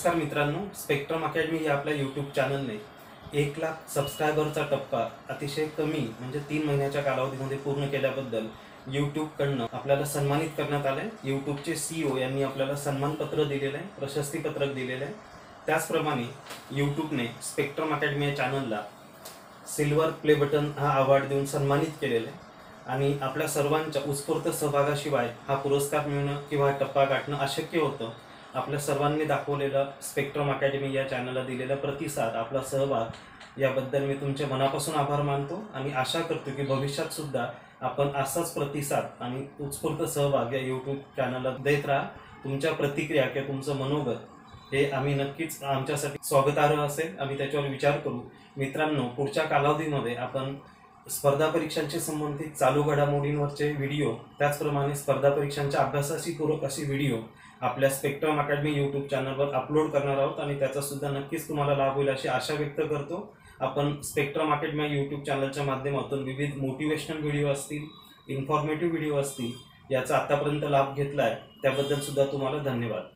नमस्कार मित्रांनो, spectrum academy या आपल्या यूट्यूब चॅनलने 1 लाख सबस्क्रायबरचा टप्पा अतिशय कमी म्हणजे 3 महिन्याच्या कालावधीमध्ये पूर्ण केल्याबद्दल यूट्यूबकडनं आपल्याला सन्मानित करण्यात आलं आहे। यूट्यूबचे CEO यांनी आपल्याला सन्मानपत्र दिलेलं आहे, प्रशस्तीपत्रक दिलेलं आहे। त्याचप्रमाणे यूट्यूबने स्पेक्ट्रम अकॅडमी या चॅनलला सिल्वर प्ले बटन हा अवॉर्ड देऊन सन्मानित केलेलं आहे आणि आपल्या सर्वांच्या उत्स्फूर्त सहभागाशिवाय हा पुरस्कार मिळणं किंवा टप्पा गाठणं अशक्य होतं। आपल्या सर्वांनी दाखवलेला स्पेक्ट्रम अकॅडमी या चॅनलला दिलेला प्रतिसाद, आपला सहभाग याबद्दल मी तुमचे मनापासून आभार मानतो आणि आशा करतो की भविष्यात सुद्धा आपण असाच प्रतिसाद आणि उत्स्फूर्त सहभाग या यूट्यूब चॅनलला देत राहा। तुमच्या प्रतिक्रिया किंवा तुमचं मनोगत हे आम्ही नक्कीच आमच्यासाठी स्वागतार्ह असेल, आम्ही त्याच्यावर विचार करू। मित्रांनो, पुढच्या कालावधीमध्ये आपण स्पर्धा परीक्षांशी संबंधित चालू घडामोडींवरचे व्हिडिओ, त्याचप्रमाणे स्पर्धा परीक्षांच्या अभ्यासाशी पूरक अशी व्हिडिओ आपल्या स्पेक्ट्रम अकॅडमी यूट्यूब चॅनलवर अपलोड करणार आहोत आणि त्याचा सुद्धा नक्कीच तुम्हाला लाभ होईल अशी आशा व्यक्त करतो। आपण स्पेक्ट्रम अकॅडमी यूट्यूब चॅनलच्या माध्यमातून विविध मोटिवेशनल व्हिडिओ असतील, इन्फॉर्मेटिव्ह व्हिडिओ असतील, याचा आतापर्यंत लाभ घेतला आहे, त्याबद्दल सुद्धा तुम्हाला धन्यवाद।